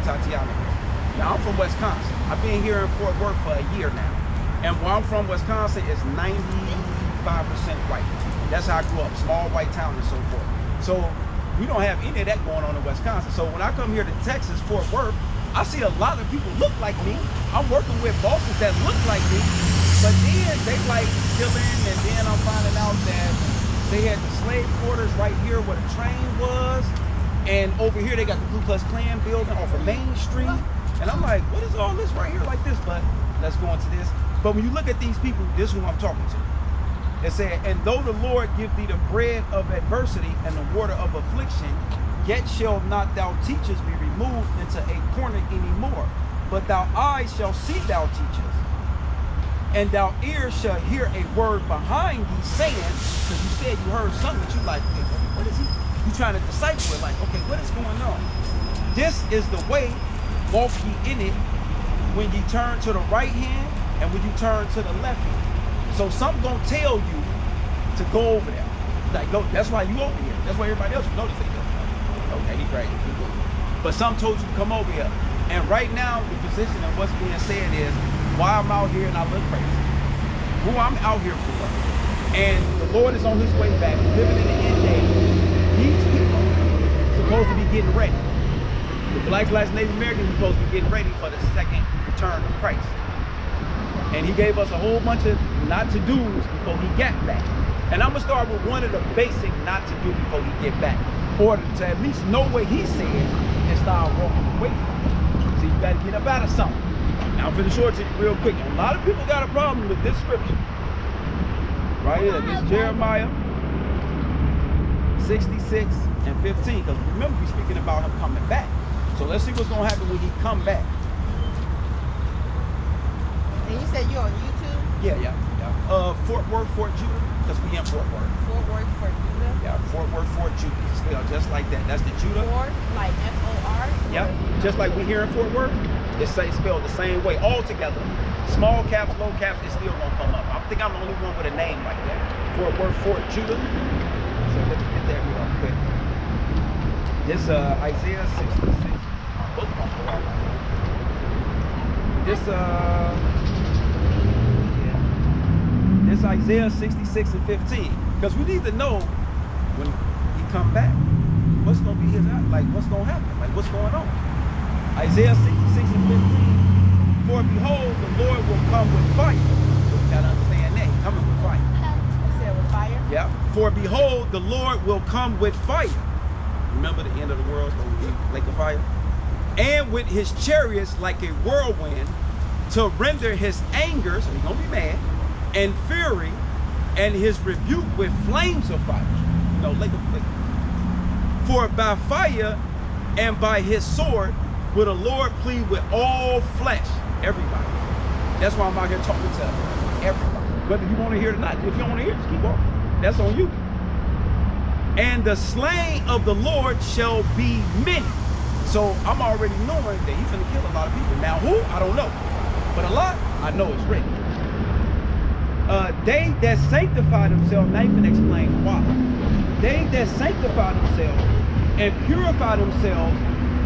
Tatiana here. Now, I'm from Wisconsin. I've been here in Fort Worth for a year now. And where I'm from, Wisconsin, is 95% white. That's how I grew up, small white town and so forth. So we don't have any of that going on in Wisconsin. So when I come here to Texas, Fort Worth, I see a lot of people look like me. I'm working with bosses that look like me, but then they like stealing, and then I'm finding out that they had the slave quarters right here where the train was, and over here they got the Ku Klux Klan building off of Main Street. And I'm like, what is all this right here like this? But let's go into this. But when you look at these people, this is who I'm talking to. It said, and though the Lord give thee the bread of adversity and the water of affliction, yet shall not thou teachers be removed into a corner anymore, but thou eyes shall see thou teachers, and thou ears shall hear a word behind thee saying, because you said you heard something, but you like, okay, what is he? You trying to decipher it, like, okay, what is going on? This is the way, walk ye in it, when ye turn to the right hand and when you turn to the left hand. So something gonna tell you to go over there. Like, go, that's why you over here. That's why everybody else notice they go. Okay, he crazy. But some told you to come over here. And right now, the position of what's being said is, why I'm out here and I look crazy. Who I'm out here for. And the Lord is on his way back, living in the end days. These people supposed to be getting ready. The Blacks, Native Americans are supposed to be getting ready for the second return of Christ. And he gave us a whole bunch of not to do's before he got back. And I'm gonna start with one of the basic not to do before he get back, or to at least know what he said and start walking away from it. So you gotta get up out of something. Now I'm gonna show it to you real quick. A lot of people got a problem with this scripture. Right here, this Jeremiah 66 and 15. Because remember, we're speaking about him coming back. So let's see what's gonna happen when he come back. And you said you're on YouTube? Yeah. Fort Worth, Fort Judah, because we in Fort Worth. Fort Worth, Fort Judah? Yeah, Fort Worth, Fort Judah. Spelled just like that. That's the Judah. Fort, like F-O-R? Yep, just like we here in Fort Worth. It's spelled the same way, all together. Small caps, low caps, it still gonna come up. I think I'm the only one with a name like that. Fort Worth, Fort Judah. So let's get there real quick. This Isaiah 66. Book gonna go out. This Isaiah 66 and 15. Because we need to know when he come back, what's gonna be his, like what's gonna happen, like what's going on. Isaiah 66 and 15. For behold, the Lord will come with fire. So you gotta understand that, he's coming with fire. You said with fire? Yeah. For behold, the Lord will come with fire. Remember the end of the world is gonna be a lake of fire? And with his chariots like a whirlwind, to render his anger, so he's gonna be mad, and fury, and his rebuke with flames of fire. No, lake of fire. For by fire and by his sword will the Lord plead with all flesh, everybody. That's why I'm out here talking to everybody. Whether you want to hear it or not. If you don't want to hear it, just keep walking. That's on you. And the slain of the Lord shall be many. So I'm already knowing that he's gonna kill a lot of people. Now who? I don't know. But a lot, I know it's written. They that sanctify themselves, now you can explain why. They that sanctify themselves and purify themselves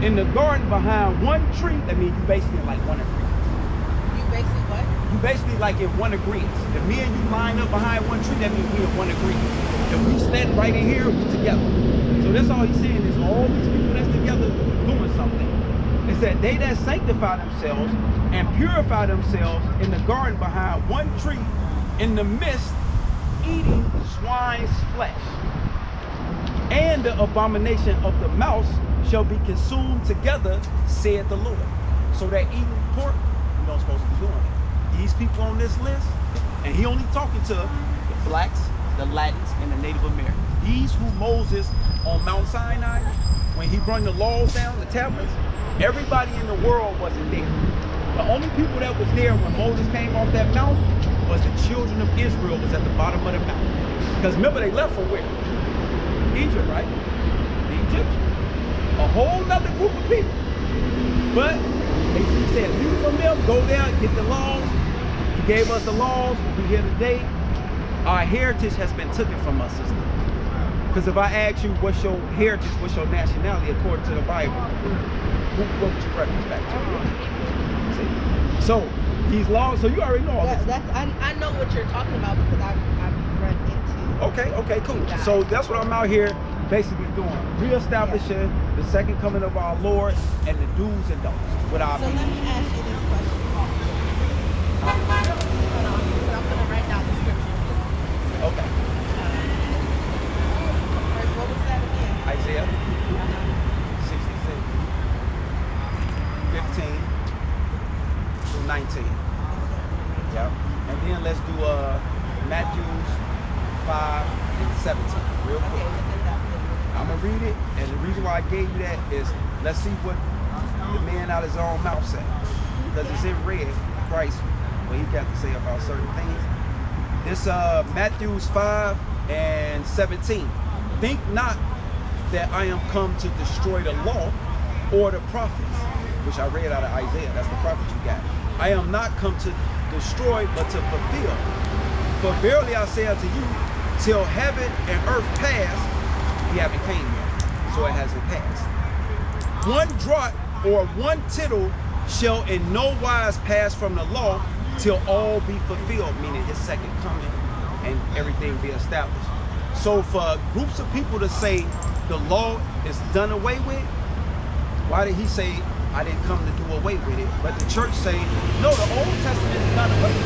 in the garden behind one tree, that means you basically like one agreement. You basically what? You basically like in one agreement. If me and you line up behind one tree, that means we in one agreement. If we stand right in here, we together. So that's all he's saying is all these people that's together doing something. It said they that sanctify themselves and purify themselves in the garden behind one tree, in the midst, eating swine's flesh. And the abomination of the mouse shall be consumed together, saith the Lord. So that eating pork, we don't supposed to be doing it. These people on this list, and he only talking to the blacks, the Latins, and the Native Americans. These who Moses on Mount Sinai, when he brought the laws down, the tablets, everybody in the world wasn't there. The only people that was there when Moses came off that mountain was the children of Israel was at the bottom of the mountain. Because remember, they left from where? Egypt, right? The Egyptians. A whole nother group of people. But he said, leave from them, go there, get the laws. He gave us the laws. We're here today. Our heritage has been taken from us, sister. Because if I ask you what's your heritage, what's your nationality according to the Bible, what would you reference back to? See? So these laws, so you already know all this. I know what you're talking about because I've run into. Okay, cool. So that's what I'm out here basically doing. Reestablishing the second coming of our Lord and the do's and don'ts with our So people. let me ask you this question. I'm gonna write down the scripture. Okay. First, what was that again? Isaiah 66, 15 through 19. Yep. And then let's do Matthew 5 and 17 real quick. Okay, look at that. I'm gonna read it, and the reason why I gave you that is let's see what the man out his own mouth said, because it's in red. Christ, what he got to say about certain things. This Matthew 5 and 17. Think not that I am come to destroy the law or the prophets, which I read out of Isaiah. That's the prophet you got. I am not come to destroy, but to fulfill. For verily I say unto you, till heaven and earth pass, he haven't came yet, so it hasn't passed. One jot or one tittle shall in no wise pass from the law till all be fulfilled, meaning his second coming and everything be established. So for groups of people to say the law is done away with, why did he say I didn't come to do away with it? But the church say, no, the Old Testament is done away with.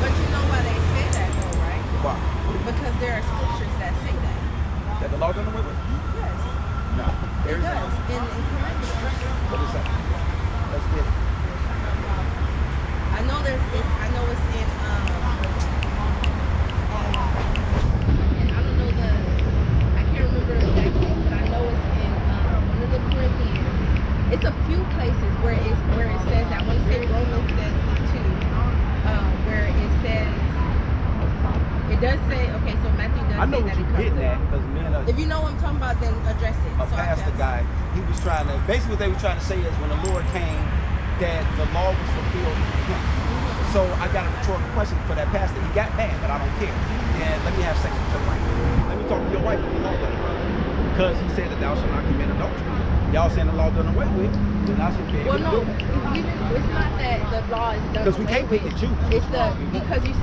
But you know why they say that though, right? Why? Because there are scriptures that say that. That the law done away with? Yes. No. It There's does. In Corinthians. What is that? Let's get it. I know it's in and I don't know I can't remember exactly, but I know it's in one of the Corinthians. It's a few places where it says that. I want to say Romans says it too, where it says it does say, okay, so Matthew does I know say what that you're getting at, because me and if you know what I'm talking about, then address it. a pastor guy, he was trying to, basically what they were trying to say is when the Lord came, that the law was fulfilled in him. So I got a rhetorical question for that pastor. He got mad, but I don't care. And let me have sex with your wife. Let me talk to your wife if the law done away with. Because he said that thou shalt not commit adultery. Y'all saying the law done away with, then I should be able to do that. It's not that the law is done. Because we can't pick and choose. It's because you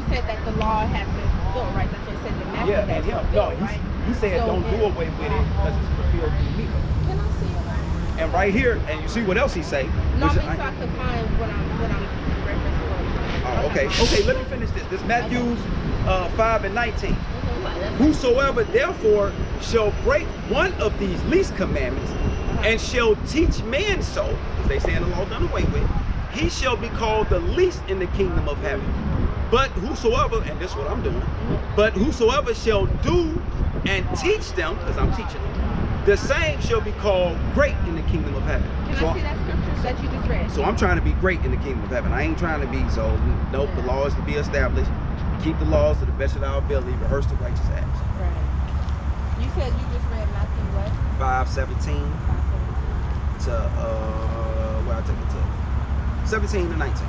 said that the law has been fulfilled, right? That's what it says in Matthew. Yeah, and him. No, he said don't do away with it because it's fulfilled through me. Can I see it? And right here, and you see what else he say. No, I mean, so I can find what I'm referencing. Oh, okay. Okay, let me finish this. This Matthew 5 and 19. Whosoever therefore shall break one of these least commandments and shall teach men so, as they say in the law done away with, he shall be called the least in the kingdom of heaven. But whosoever, and this is what I'm doing, but whosoever shall do and teach them, because I'm teaching them, the same shall be called great in the kingdom of heaven. Can I see that scripture that you just read? So I'm trying to be great in the kingdom of heaven. I ain't trying to be, so nope, the law is to be established. Keep the laws to the best of our ability, rehearse the righteous acts. Right. You said you just read Matthew what? 5:17 to, where I take it to? 17 to 19.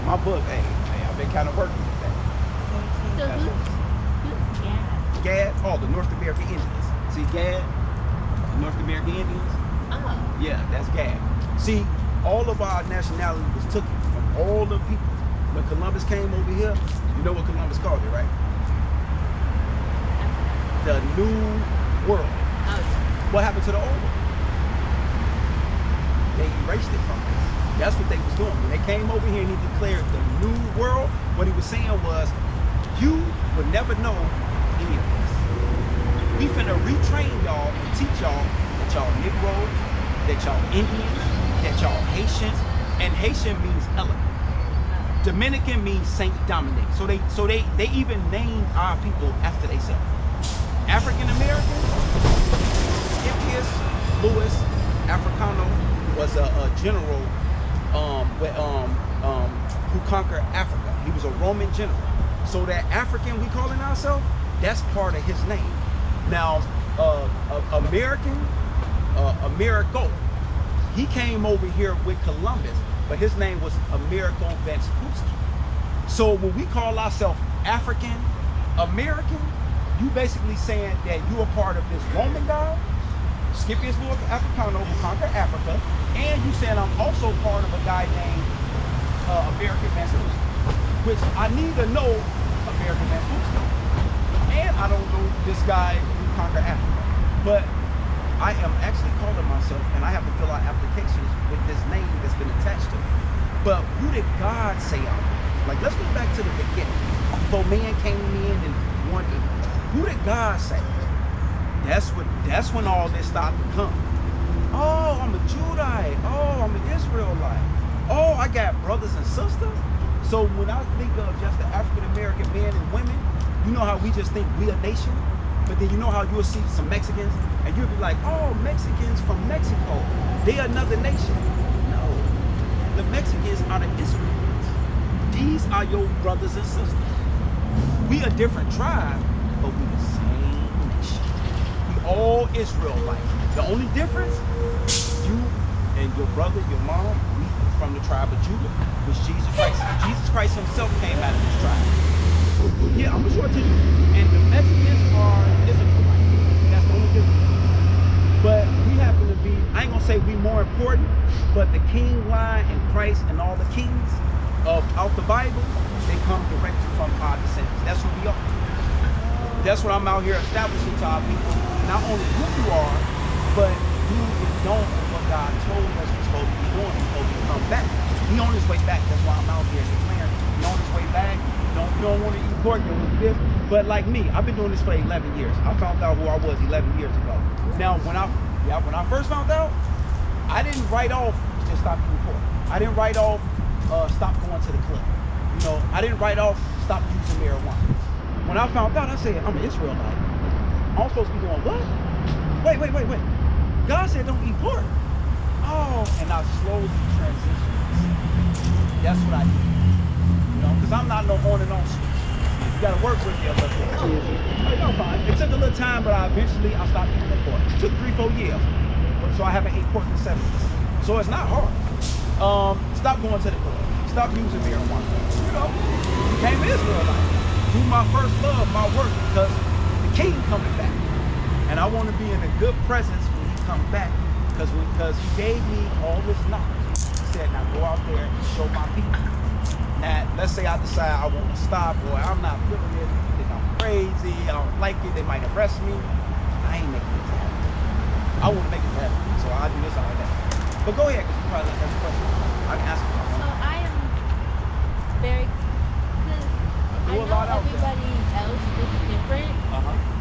My book, hey, I've been kind of working with that. So who's Gad? Gad, oh, the North American Indians. See Gad, the North American Indians? Oh. Yeah, that's Gad. See, all of our nationality was taken from all the people. When Columbus came over here, you know what Columbus called it, right? The New World. Oh. What happened to the old world? They erased it from us. That's what they was doing. When they came over here and he declared the New World, what he was saying was, you would never know any of this. We finna retrain y'all and teach y'all that y'all Negroes, that y'all Indians, that y'all Haitians, and Haitian means element. Dominican means Saint Dominic. So they even named our people after themselves. African American, Scipius Louis Africano was a general who conquered Africa. He was a Roman general. So that African we calling ourselves, that's part of his name. Now, American, Americo, he came over here with Columbus, but his name was Americo Vespucci. So when we call ourselves African American, you basically saying that you are part of this Roman God, Scipius Africano, who conquered Africa, and you saying I'm also part of a guy named American Vespucci, which I need to know American Vespucci, and I don't know this guy who conquered Africa, but I am actually calling myself, and I have to fill out applications with this name that's been attached to me. But who did God say I was? Like, let's go back to the beginning. Before man came in and wanted, who did God say? That's when all this started to come. Oh, I'm a Judite. Oh, I'm an Israelite. Oh, I got brothers and sisters. So when I think of just the African American men and women, you know how we just think we a nation? But then you know how you'll see some Mexicans and you'll be like, oh, Mexicans from Mexico, they another nation. No, the Mexicans are the Israelites. These are your brothers and sisters. We a different tribe, but we the same nation. We all Israelites. The only difference, you and your brother, your mom, we from the tribe of Judah, which Jesus Christ himself came out of this tribe. Yeah, I'm gonna show it to you. And the Mexicans are Israelites. That's the only difference. But we happen to be, I ain't gonna say we more important, but the king line and Christ and all the kings out the Bible, they come directly from our descendants. That's who we are. That's what I'm out here establishing to our people. Not only who you are, but who is doing what God told us we're supposed to be doing before we come back. He on his way back. That's why I'm out here declaring. He on his way back. You don't want to eat pork, you don't want to do this. But like me, I've been doing this for 11 years. I found out who I was 11 years ago. Now, when I first found out, I didn't write off just stop eating pork. I didn't write off stop going to the club. You know, I didn't write off stop using marijuana. When I found out, I said, I'm an Israelite. I'm supposed to be doing what? Wait. God said don't eat pork. Oh, and I slowly transitioned. That's what I did. You know, because I'm not no on and on switch. You got to work with me a little bit. No, fine. It took a little time, but eventually I stopped eating the pork. It took 3-4 years. So I haven't ate pork in 7 years. So it's not hard. Stop going to the club. Stop using marijuana. You know, became an Israelite. Do my first love, my work, because the king coming back. And I want to be in a good presence when he comes back, because he gave me all this knowledge. He said, now go out there and show my people. Now, let's say I decide I want to stop, or I'm not feeling it, I think I'm crazy, I don't like it, they might arrest me. I ain't making it happen. I want to make it happen, so I'll do this, all that. But go ahead, because you probably like that's a question. I can answer it. So I am very, because I know everybody else is different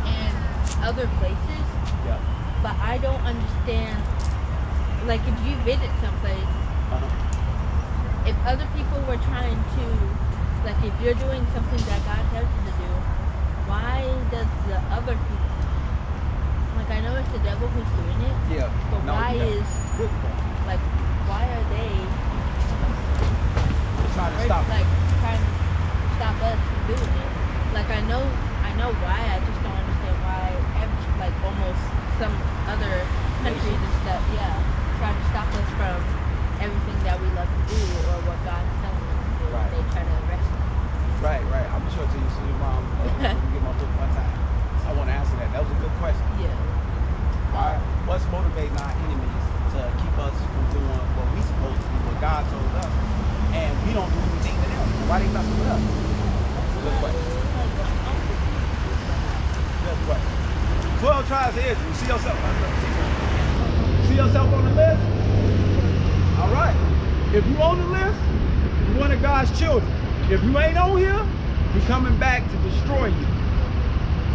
in other places, but I don't understand, like if you visit someplace, if other people were trying to, like if you're doing something that God tells you to do, why does the other people, like I know it's the devil who's doing it, but why is, like, why are they trying to stop us from doing it? Like I know why, I just don't understand why like almost some other countries and stuff, trying to stop us from everything that we love to do or what God's telling us to do. Right. They try to arrest us. Right. I'm sure to you see your mom get my book one time. I want to answer that. That was a good question. Yeah. All right. What's motivating our enemies to keep us from doing what we supposed to do, what God told us, and we don't do anything to them? Why they messing with us? Good question. Good question. 12 tribes of Israel. You see yourself? See yourself on the list? All right. If you on the list, you're one of God's children. If you ain't on here, he's coming back to destroy you.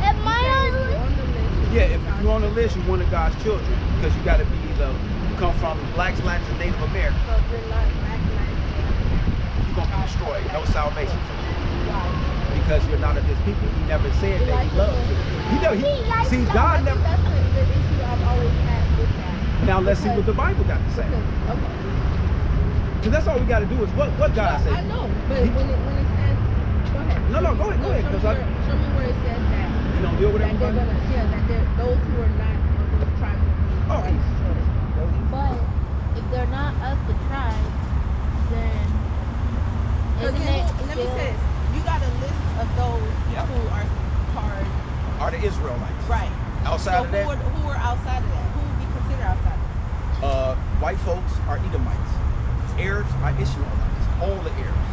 Am I on the list? Yeah, if you're on the list, you're one of God's children, because you got to be either you come from blacks, Latin, and Native American. You're gonna be destroyed. No salvation for you, because you're not of His people. He never said that He loves you. See, God never. That's the issue I've always had with that. Now let's see what the Bible got to say. Okay. Because that's all we got to do is what God says. I know, but when it says, go ahead. No, go ahead. Show me where it says that. You don't deal with that everybody. Those who are not of the tribe will be. Oh, But if they're not of the tribe, then isn't it let me say this. You got a list of those who are part are the Israelites. Right. Outside of that, who are outside of that? Who would be considered outside of that? white folks are Edomites. Arabs are Ishmaelites. All the Arabs.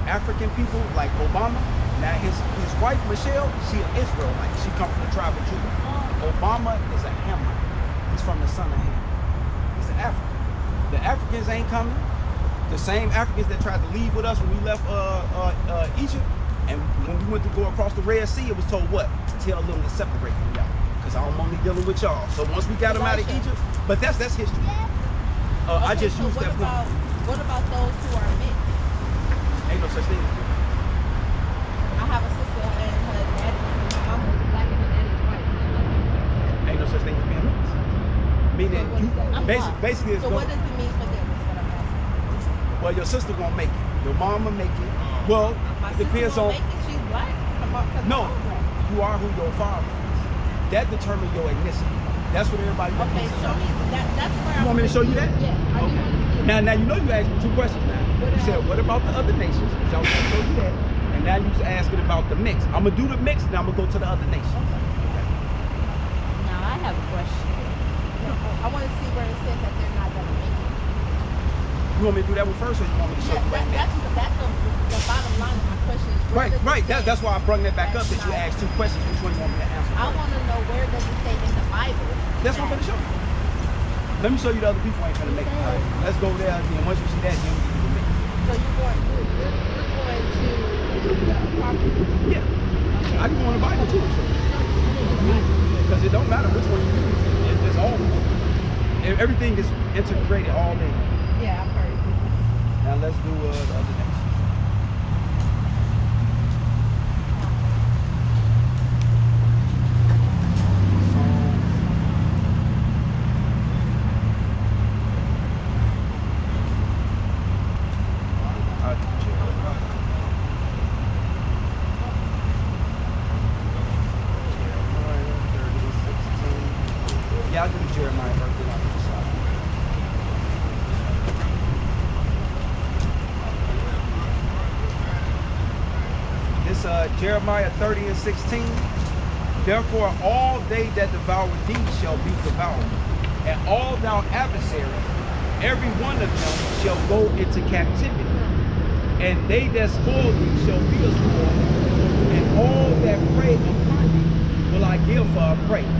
African people like Obama. Now his wife Michelle, she an Israelite. She comes from the tribe of Judah. Obama is a Hamite. He's from the son of Ham. He's an African. The Africans ain't coming. The same Africans that tried to leave with us when we left Egypt, and when we went to go across the Red Sea, it was told what? Tell them to separate from y'all, because I'm only dealing with y'all. So once we got them out of Egypt, but that's history. I just used that point. What about those who are mixed? Ain't no such thing as mixed. I have a sister and her dad, my mom was black and her dad is white. Ain't no such thing as being mixed. Meaning, basically, it's so what does it mean for them? Is what I'm asking. Well, your sister won't make it. Your mama make it. Well, My it depends sister on. won't make it. She's black. No, you are who your father is. That determines your ethnicity. That's what everybody. Okay, show me. That's where You want me to show you that? Yeah, I do want to see Now, that. now you know you asked me two questions now. What You said, else? what about the other nations? Y'all gonna show you that. And now you're asking about the mix. I'm gonna do the mix, and I'm gonna go to the other nations. Okay. Now I have a question. I want to see where it says that they're not gonna make it. You want me to do that one first, or you want me to show Yeah, you right now? that's the bottom line of my question. Is where Right, does it right. say That's why I brought that back up. That you not- asked two questions. Which one you want me to answer? I first? want to know where does it say in the Bible. That's what I'm gonna show you. Let me show you the other people ain't gonna make it. All right, let's go there. And once you see that, then we can do the mix. So you're going to the property. Yeah, I can go on the Bible too. Because it don't matter which one you use. It's all. Everything is integrated all in. Yeah, I've heard. Now let's do the other next. Yeah, I'll do Jeremiah birthday on the side. This Jeremiah 30 and 16. Therefore all they that devour thee shall be devoured, and all thou adversaries, every one of them shall go into captivity, and they that spoil thee shall be a spoil, and all that prey upon thee will I give for a prey.